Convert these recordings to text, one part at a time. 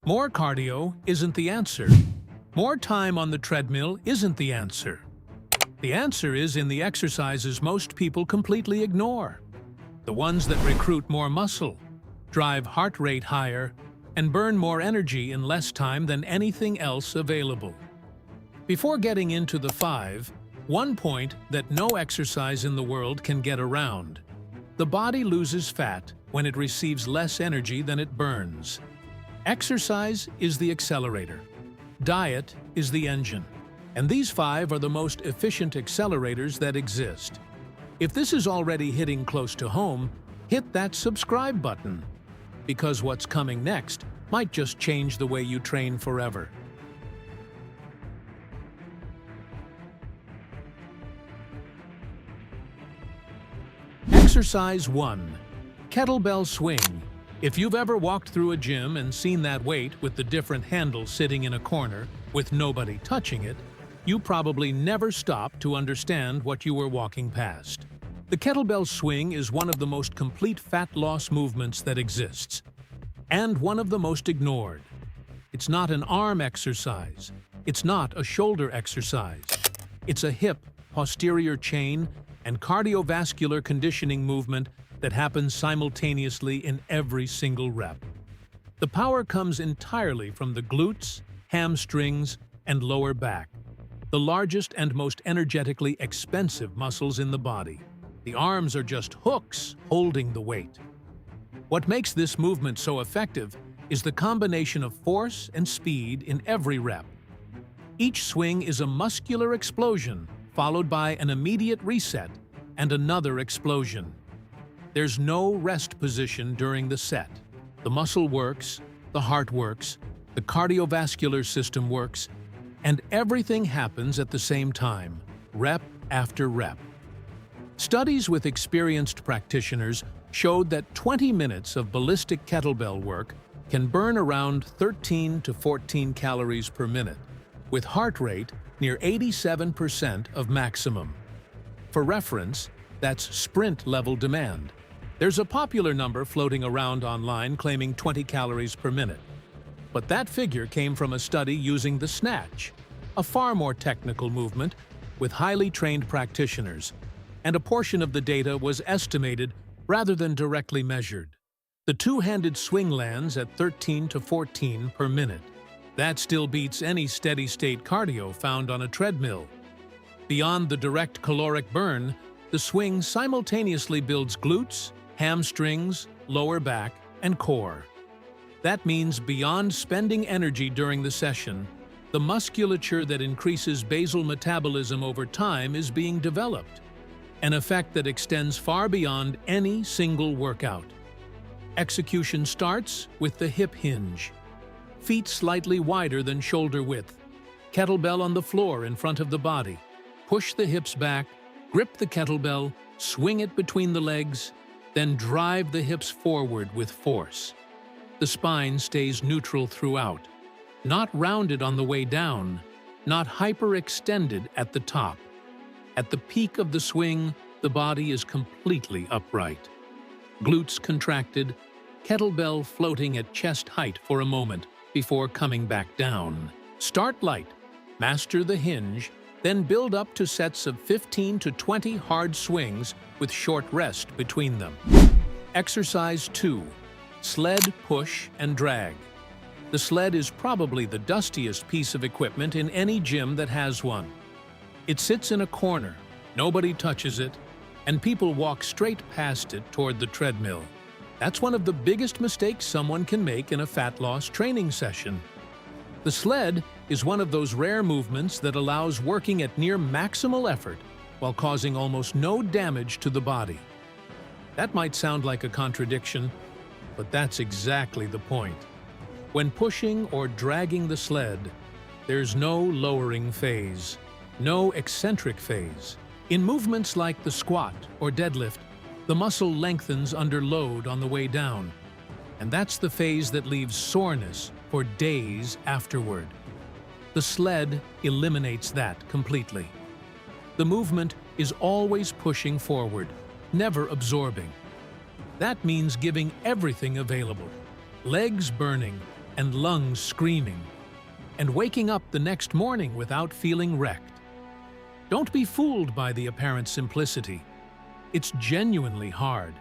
More cardio isn't the answer. More time on the treadmill isn't the answer. The answer is in the exercises most people completely ignore. The ones that recruit more muscle, drive heart rate higher, and burn more energy in less time than anything else available. Before getting into the 5, one point that no exercise in the world can get around. The body loses fat when it receives less energy than it burns. Exercise is the accelerator. Diet is the engine. And these 5 are the most efficient accelerators that exist. If this is already hitting close to home, hit that subscribe button, because what's coming next might just change the way you train forever. Exercise 1. Kettlebell swing. If you've ever walked through a gym and seen that weight with the different handles sitting in a corner with nobody touching it, you probably never stopped to understand what you were walking past. The kettlebell swing is one of the most complete fat loss movements that exists, and one of the most ignored. It's not an arm exercise. It's not a shoulder exercise. It's a hip, posterior chain, and cardiovascular conditioning movement that happens simultaneously in every single rep. The power comes entirely from the glutes, hamstrings, and lower back, the largest and most energetically expensive muscles in the body. The arms are just hooks holding the weight. What makes this movement so effective is the combination of force and speed in every rep. Each swing is a muscular explosion, followed by an immediate reset and another explosion. There's no rest position during the set. The muscle works, the heart works, the cardiovascular system works, and everything happens at the same time, rep after rep. Studies with experienced practitioners showed that 20 minutes of ballistic kettlebell work can burn around 13 to 14 calories per minute, with heart rate near 87% of maximum. For reference, that's sprint-level demand. There's a popular number floating around online claiming 20 calories per minute. But that figure came from a study using the snatch, a far more technical movement with highly trained practitioners, and a portion of the data was estimated rather than directly measured. The two-handed swing lands at 13 to 14 per minute. That still beats any steady-state cardio found on a treadmill. Beyond the direct caloric burn, the swing simultaneously builds glutes, hamstrings, lower back, and core. That means beyond spending energy during the session, the musculature that increases basal metabolism over time is being developed, an effect that extends far beyond any single workout. Execution starts with the hip hinge. Feet slightly wider than shoulder width. Kettlebell on the floor in front of the body. Push the hips back, grip the kettlebell, swing it between the legs, then drive the hips forward with force. The spine stays neutral throughout, not rounded on the way down, not hyperextended at the top. At the peak of the swing, the body is completely upright. Glutes contracted, kettlebell floating at chest height for a moment before coming back down. Start light, master the hinge, then build up to sets of 15 to 20 hard swings with short rest between them. Exercise 2. Sled push and drag. The sled is probably the dustiest piece of equipment in any gym that has one. It sits in a corner, nobody touches it, and people walk straight past it toward the treadmill. That's one of the biggest mistakes someone can make in a fat loss training session. The sled is one of those rare movements that allows working at near maximal effort while causing almost no damage to the body. That might sound like a contradiction, but that's exactly the point. When pushing or dragging the sled, there's no lowering phase, no eccentric phase. In movements like the squat or deadlift, the muscle lengthens under load on the way down, and that's the phase that leaves soreness for days afterward. The sled eliminates that completely. The movement is always pushing forward, never absorbing. That means giving everything available. Legs burning, and lungs screaming, and waking up the next morning without feeling wrecked. Don't be fooled by the apparent simplicity. It's genuinely hard.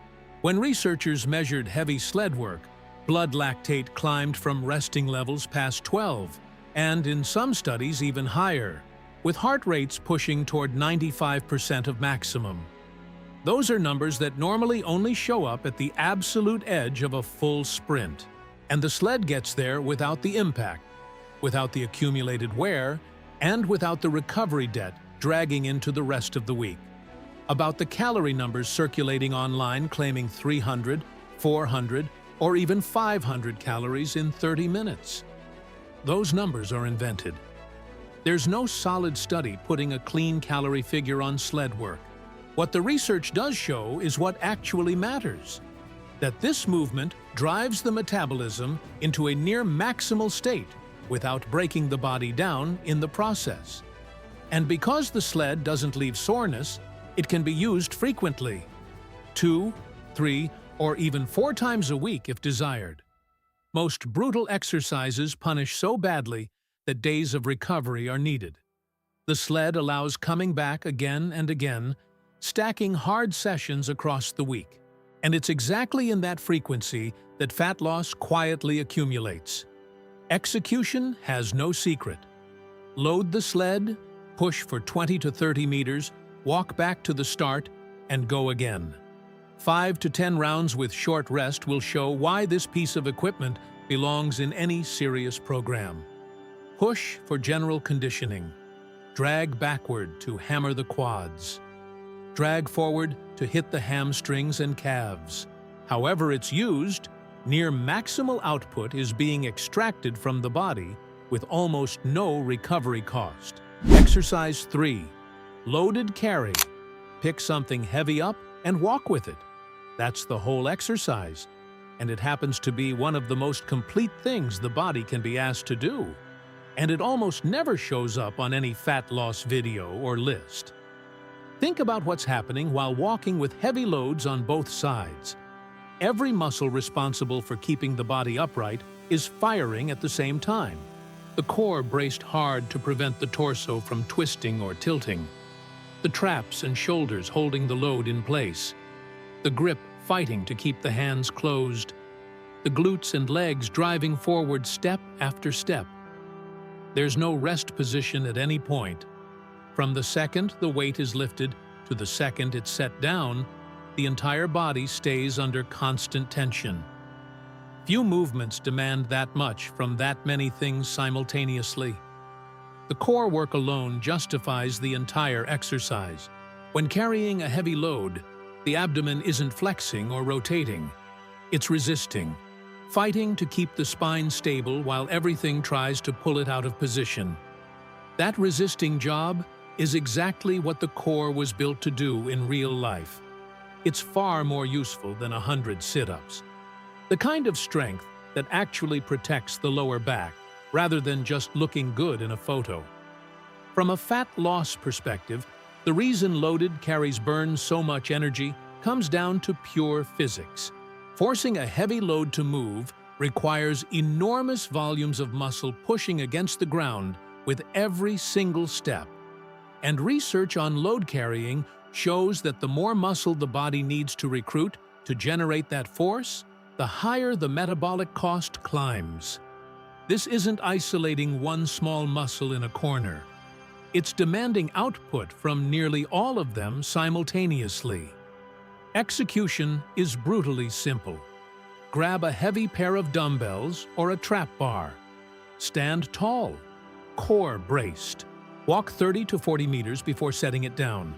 When researchers measured heavy sled work, blood lactate climbed from resting levels past 12, and in some studies even higher, with heart rates pushing toward 95% of maximum. Those are numbers that normally only show up at the absolute edge of a full sprint. And the sled gets there without the impact, without the accumulated wear, and without the recovery debt dragging into the rest of the week. About the calorie numbers circulating online claiming 300, 400, or even 500 calories in 30 minutes. Those numbers are invented. There's no solid study putting a clean calorie figure on sled work. What the research does show is what actually matters: that this movement drives the metabolism into a near maximal state without breaking the body down in the process. And because the sled doesn't leave soreness, it can be used frequently, 2, 3, or even 4 times a week if desired. Most brutal exercises punish so badly that days of recovery are needed. The sled allows coming back again and again, stacking hard sessions across the week. And it's exactly in that frequency that fat loss quietly accumulates. Execution has no secret. Load the sled, push for 20 to 30 meters, walk back to the start, and go again. 5 to 10 rounds with short rest will show why this piece of equipment belongs in any serious program. Push for general conditioning. Drag backward to hammer the quads. Drag forward to hit the hamstrings and calves. However it's used, near maximal output is being extracted from the body with almost no recovery cost. Exercise 3. Loaded carry. Pick something heavy up and walk with it. That's the whole exercise, and it happens to be one of the most complete things the body can be asked to do. And it almost never shows up on any fat loss video or list. Think about what's happening while walking with heavy loads on both sides. Every muscle responsible for keeping the body upright is firing at the same time. The core braced hard to prevent the torso from twisting or tilting. The traps and shoulders holding the load in place. The grip fighting to keep the hands closed. The glutes and legs driving forward step after step. There's no rest position at any point. From the second the weight is lifted to the second it's set down, the entire body stays under constant tension. Few movements demand that much from that many things simultaneously. The core work alone justifies the entire exercise. When carrying a heavy load, the abdomen isn't flexing or rotating. It's resisting, fighting to keep the spine stable while everything tries to pull it out of position. That resisting job is exactly what the core was built to do in real life. It's far more useful than 100 sit-ups. The kind of strength that actually protects the lower back, rather than just looking good in a photo. From a fat loss perspective, the reason loaded carries burn so much energy comes down to pure physics. Forcing a heavy load to move requires enormous volumes of muscle pushing against the ground with every single step. And research on load carrying shows that the more muscle the body needs to recruit to generate that force, the higher the metabolic cost climbs. This isn't isolating one small muscle in a corner. It's demanding output from nearly all of them simultaneously. Execution is brutally simple. Grab a heavy pair of dumbbells or a trap bar. Stand tall, core braced. Walk 30 to 40 meters before setting it down.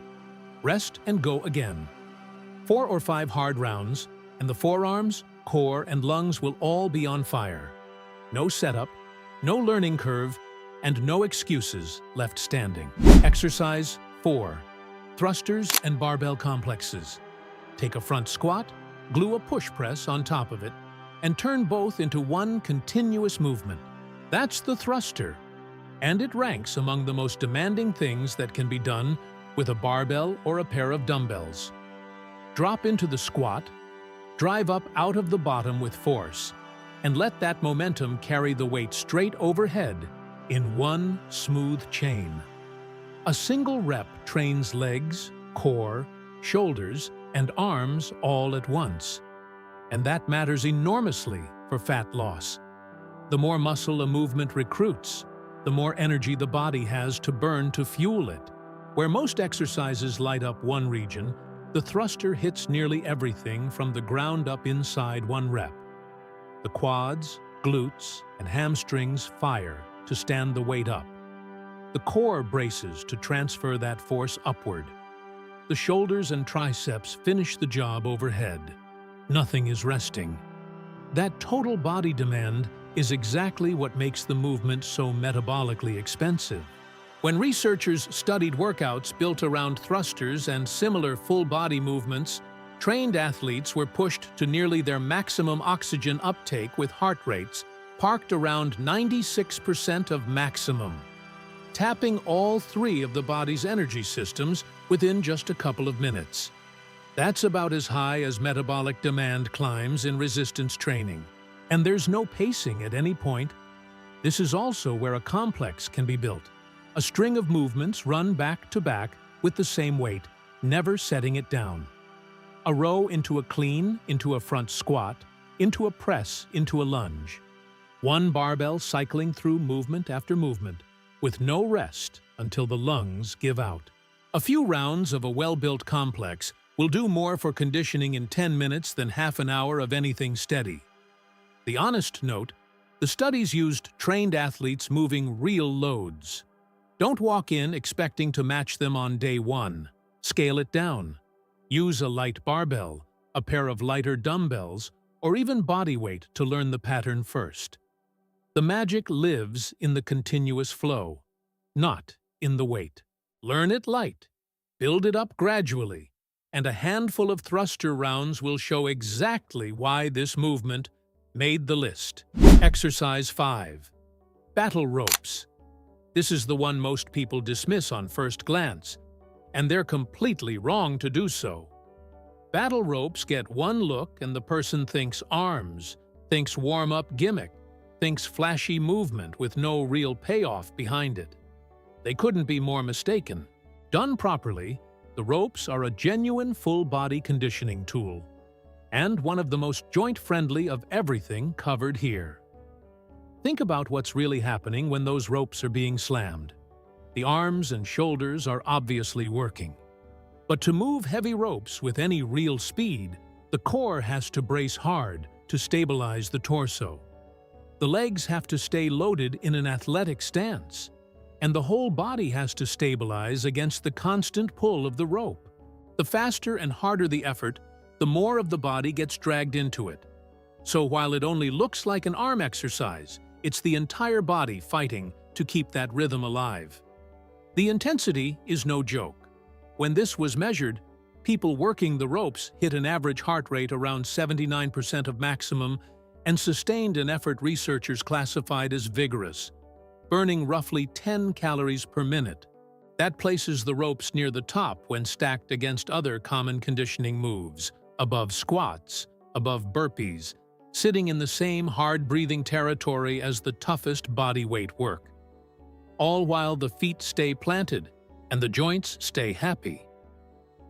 Rest and go again. 4 or 5 hard rounds, and the forearms, core, and lungs will all be on fire. No setup, no learning curve, and no excuses left standing. Exercise 4. Thrusters and barbell complexes. Take a front squat, glue a push press on top of it, and turn both into one continuous movement. That's the thruster, and it ranks among the most demanding things that can be done with a barbell or a pair of dumbbells. Drop into the squat, drive up out of the bottom with force, and let that momentum carry the weight straight overhead in one smooth chain. A single rep trains legs, core, shoulders, and arms all at once. And that matters enormously for fat loss. The more muscle a movement recruits, the more energy the body has to burn to fuel it. Where most exercises light up one region, the thruster hits nearly everything from the ground up inside one rep. The quads, glutes, and hamstrings fire to stand the weight up. The core braces to transfer that force upward. The shoulders and triceps finish the job overhead. Nothing is resting. That total body demand is exactly what makes the movement so metabolically expensive. When researchers studied workouts built around thrusters and similar full-body movements, trained athletes were pushed to nearly their maximum oxygen uptake with heart rates parked around 96% of maximum, tapping all three of the body's energy systems within just a couple of minutes. That's about as high as metabolic demand climbs in resistance training. And there's no pacing at any point. This is also where a complex can be built. A string of movements run back to back with the same weight, never setting it down. A row into a clean, into a front squat, into a press, into a lunge. One barbell cycling through movement after movement, with no rest until the lungs give out. A few rounds of a well-built complex will do more for conditioning in 10 minutes than half an hour of anything steady. The honest note, the studies used trained athletes moving real loads. Don't walk in expecting to match them on day one. Scale it down. Use a light barbell, a pair of lighter dumbbells, or even body weight to learn the pattern first. The magic lives in the continuous flow, not in the weight. Learn it light, build it up gradually, and a handful of thruster rounds will show exactly why this movement made the list. Exercise 5. Battle ropes. This is the one most people dismiss on first glance, and they're completely wrong to do so. Battle ropes get one look and the person thinks arms, thinks warm-up gimmick, thinks flashy movement with no real payoff behind it. They couldn't be more mistaken. Done properly, the ropes are a genuine full-body conditioning tool, and one of the most joint-friendly of everything covered here. Think about what's really happening when those ropes are being slammed. The arms and shoulders are obviously working. But to move heavy ropes with any real speed, the core has to brace hard to stabilize the torso. The legs have to stay loaded in an athletic stance, and the whole body has to stabilize against the constant pull of the rope. The faster and harder the effort, the more of the body gets dragged into it. So while it only looks like an arm exercise, it's the entire body fighting to keep that rhythm alive. The intensity is no joke. When this was measured, people working the ropes hit an average heart rate around 79% of maximum and sustained an effort researchers classified as vigorous, burning roughly 10 calories per minute. That places the ropes near the top when stacked against other common conditioning moves, above squats, above burpees, sitting in the same hard-breathing territory as the toughest body weight work. All while the feet stay planted and the joints stay happy.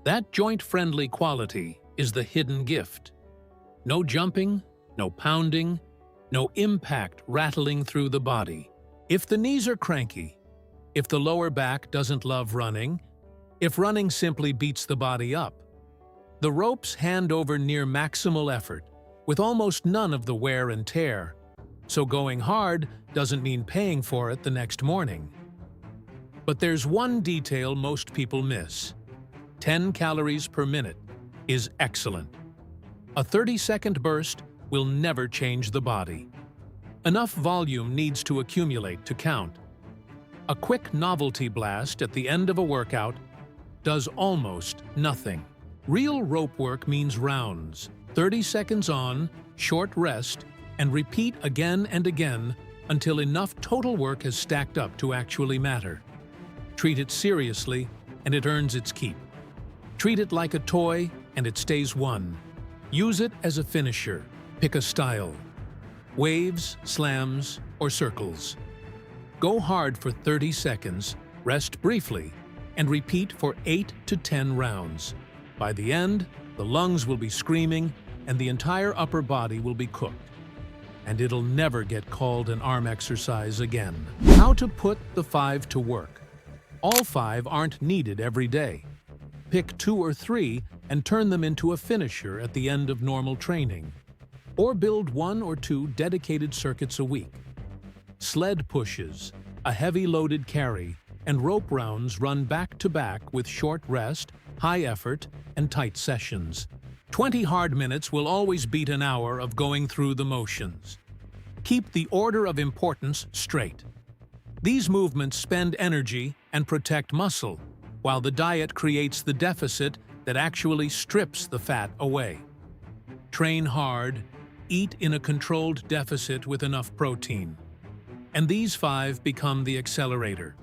That joint-friendly quality is the hidden gift. No jumping, no pounding, no impact rattling through the body. If the knees are cranky, if the lower back doesn't love running, if running simply beats the body up, the ropes hand over near maximal effort, with almost none of the wear and tear, so going hard doesn't mean paying for it the next morning. But there's one detail most people miss. 10 calories per minute is excellent. A 30-second burst will never change the body. Enough volume needs to accumulate to count. A quick novelty blast at the end of a workout does almost nothing. Real rope work means rounds, 30 seconds on, short rest, and repeat again and again until enough total work has stacked up to actually matter. Treat it seriously, and it earns its keep. Treat it like a toy, and it stays one. Use it as a finisher. Pick a style. waves, slams, or circles. Go hard for 30 seconds, rest briefly, and repeat for 8 to 10 rounds. By the end, the lungs will be screaming and the entire upper body will be cooked. And it'll never get called an arm exercise again. How to put the 5 to work. All 5 aren't needed every day. Pick 2 or 3 and turn them into a finisher at the end of normal training. Or build 1 or 2 dedicated circuits a week. Sled pushes, a heavy loaded carry, and rope rounds run back to back with short rest, high effort, and tight sessions. 20 hard minutes will always beat an hour of going through the motions. Keep the order of importance straight. These movements spend energy and protect muscle, while the diet creates the deficit that actually strips the fat away. Train hard, eat in a controlled deficit with enough protein. And these 5 become the accelerator.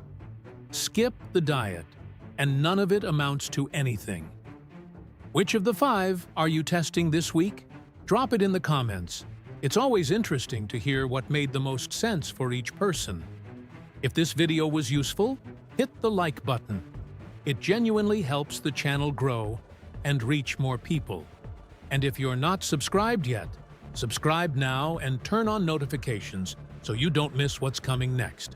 Skip the diet, and none of it amounts to anything. Which of the 5 are you testing this week? Drop it in the comments. It's always interesting to hear what made the most sense for each person. If this video was useful, hit the like button. It genuinely helps the channel grow and reach more people. And if you're not subscribed yet, subscribe now and turn on notifications so you don't miss what's coming next.